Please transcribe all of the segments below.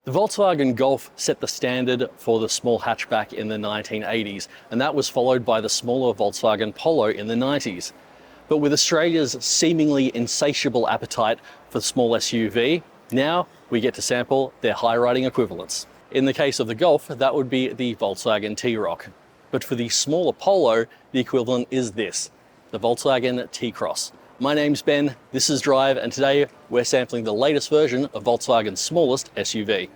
The Volkswagen Golf set the standard for the small hatchback in the 1980s, and that was followed by the smaller Volkswagen Polo in the 90s. But with Australia's seemingly insatiable appetite for small SUV, now we get to sample their high-riding equivalents. In the case of the Golf, that would be the Volkswagen T-Roc. But for the smaller Polo, the equivalent is this, the Volkswagen T-Cross. My name's Ben, this is Drive, and today we're sampling the latest version of Volkswagen's smallest SUV.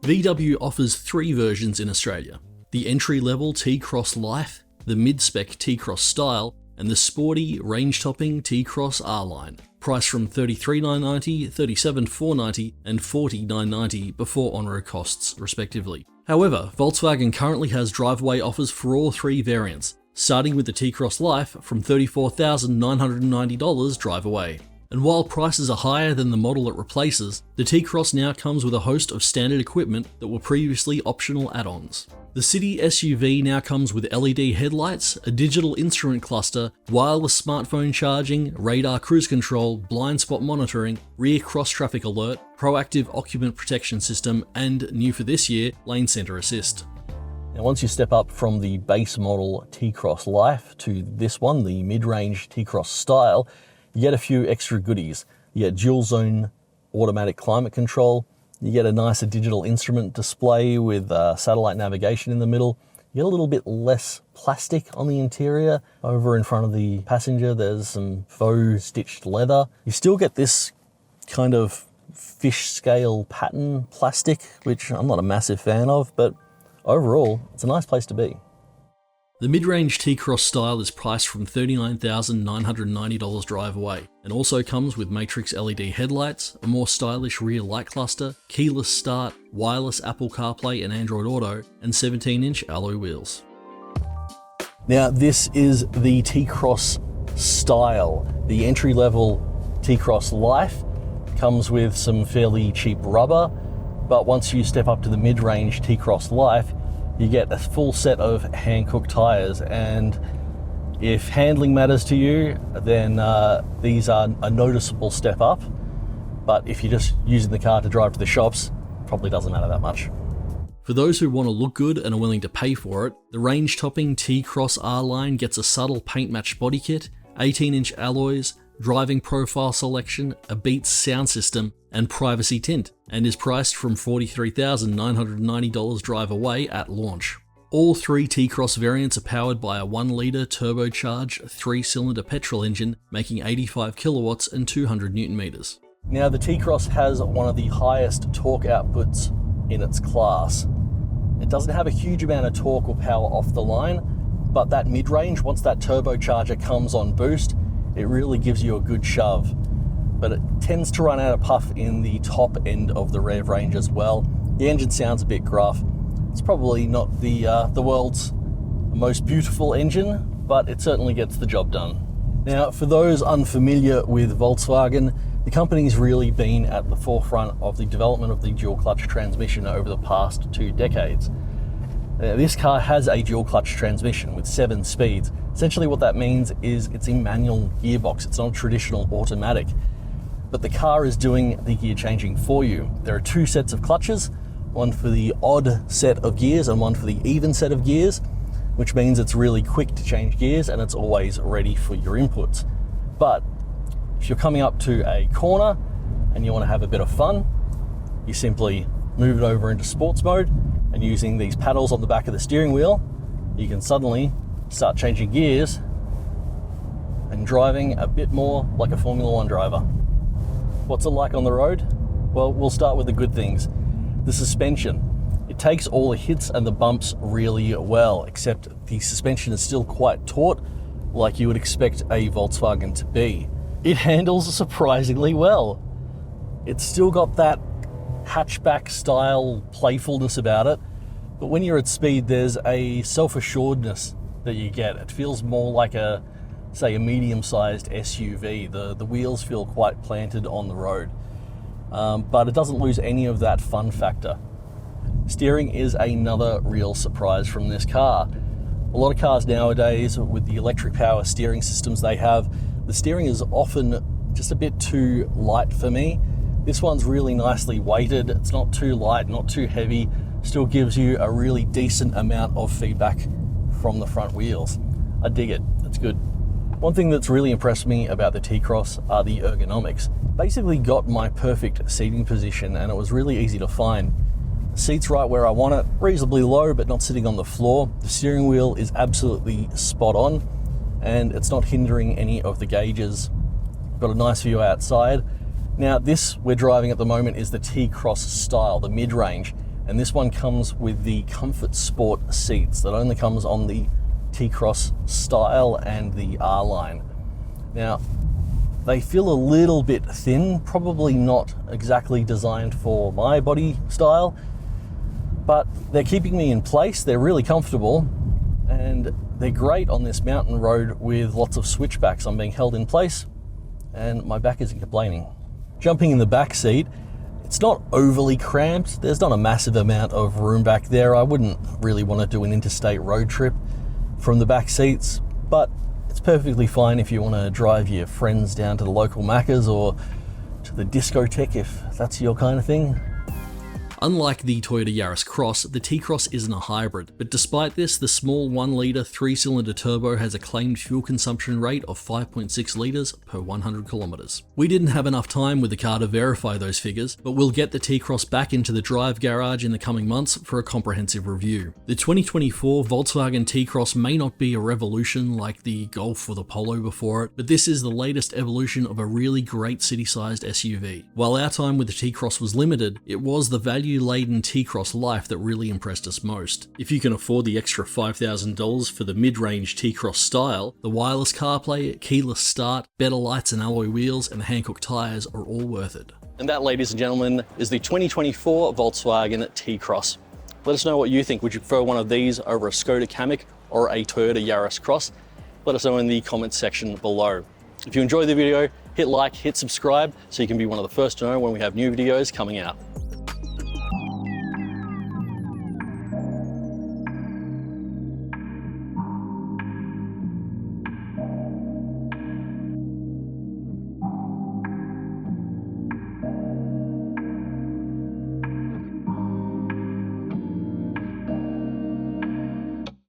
VW offers three versions in Australia: the entry-level T-Cross Life, the mid-spec T-Cross Style, and the sporty, range-topping T-Cross R-Line, priced from $33,990, $37,490 and $40,990 before on-road costs, respectively. However, Volkswagen currently has drive-away offers for all three variants, starting with the T-Cross Life from $34,990 drive-away. And while prices are higher than the model it replaces, the T-Cross now comes with a host of standard equipment that were previously optional add-ons. The city SUV now comes with LED headlights, a digital instrument cluster, wireless smartphone charging, radar cruise control, blind spot monitoring, rear cross-traffic alert, proactive occupant protection system, and, new for this year, lane center assist. Now once you step up from the base model T-Cross Life to this one, the mid-range T-Cross Style, you get a few extra goodies. You get dual zone automatic climate control, you get a nicer digital instrument display with satellite navigation in the middle, you get a little bit less plastic on the interior. Over in front of the passenger there's some faux stitched leather. You still get this kind of fish scale pattern plastic, which I'm not a massive fan of, but overall it's a nice place to be. The mid-range T-Cross Style is priced from $39,990 drive away, and also comes with matrix LED headlights, a more stylish rear light cluster, keyless start, wireless Apple CarPlay and Android Auto, and 17-inch alloy wheels. Now this is the T-Cross Style. The entry-level T-Cross Life comes with some fairly cheap rubber, but once you step up to the mid-range T-Cross Life, you get a full set of hand-cooked tyres, and if handling matters to you, then these are a noticeable step up, but if you're just using the car to drive to the shops, probably doesn't matter that much. For those who want to look good and are willing to pay for it, the range-topping T-Cross R-Line gets a subtle paint-matched body kit, 18-inch alloys, driving profile selection, a Beats sound system, and privacy tint, and is priced from $43,990 drive away at launch. All three T-Cross variants are powered by a 1-litre turbocharged 3-cylinder petrol engine, making 85 kilowatts and 200 newton meters. Now the T-Cross has one of the highest torque outputs in its class. It doesn't have a huge amount of torque or power off the line, but that mid-range, once that turbocharger comes on boost, it really gives you a good shove. But it tends to run out of puff in the top end of the rev range as well. The engine sounds a bit gruff. It's probably not the world's most beautiful engine, but it certainly gets the job done. Now, for those unfamiliar with Volkswagen, the company's really been at the forefront of the development of the dual clutch transmission over the past 2 decades. This car has a dual clutch transmission with 7 speeds. Essentially what that means is it's a manual gearbox. It's not a traditional automatic. But the car is doing the gear changing for you. There are 2 sets of clutches, one for the odd set of gears and one for the even set of gears, which means it's really quick to change gears and it's always ready for your inputs. But if you're coming up to a corner and you want to have a bit of fun, you simply move it over into sports mode, and using these paddles on the back of the steering wheel, you can suddenly start changing gears and driving a bit more like a Formula 1 driver. What's it like on the road? Well, we'll start with the good things. The suspension. It takes all the hits and the bumps really well, except the suspension is still quite taut, like you would expect a Volkswagen to be. It handles surprisingly well. It's still got that hatchback style playfulness about it, but when you're at speed there's a self-assuredness that you get. It feels more like a medium-sized SUV. The wheels feel quite planted on the road, but it doesn't lose any of that fun factor. Steering is another real surprise from this car. A lot of cars nowadays, with the electric power steering systems they have, the steering is often just a bit too light for me. This one's really nicely weighted. It's not too light, not too heavy, still gives you a really decent amount of feedback from the front wheels. I dig it, it's good. One thing that's really impressed me about the T-Cross are the ergonomics. Basically got my perfect seating position, and it was really easy to find. The seat's right where I want it, reasonably low but not sitting on the floor. The steering wheel is absolutely spot on, and it's not hindering any of the gauges. Got a nice view outside. Now this we're driving at the moment is the T-Cross style, the mid-range, and this one comes with the Comfort Sport seats that only comes on the T-Cross style and the R-Line. Now they feel a little bit thin, probably not exactly designed for my body style, but they're keeping me in place. They're really comfortable, and they're great on this mountain road with lots of switchbacks. I'm being held in place and my back isn't complaining. Jumping in the back seat, it's not overly cramped. There's not a massive amount of room back there. I wouldn't really want to do an interstate road trip from the back seats, but it's perfectly fine if you want to drive your friends down to the local Macca's or to the discotheque if that's your kind of thing. Unlike the Toyota Yaris Cross, the T-Cross isn't a hybrid, but despite this, the small 1-litre 3-cylinder turbo has a claimed fuel consumption rate of 5.6 litres per 100 kilometres. We didn't have enough time with the car to verify those figures, but we'll get the T-Cross back into the Drive garage in the coming months for a comprehensive review. The 2024 Volkswagen T-Cross may not be a revolution like the Golf or the Polo before it, but this is the latest evolution of a really great city-sized SUV. While our time with the T-Cross was limited, it was the value-laden T-Cross life that really impressed us most. If you can afford the extra $5,000 for the mid-range T-Cross style, the wireless CarPlay, keyless start, better lights and alloy wheels, and Hankook tyres are all worth it. And that, ladies and gentlemen, is the 2024 Volkswagen T-Cross. Let us know what you think. Would you prefer one of these over a Skoda Kamiq or a Toyota Yaris Cross? Let us know in the comments section below. If you enjoyed the video, hit like, hit subscribe so you can be one of the first to know when we have new videos coming out.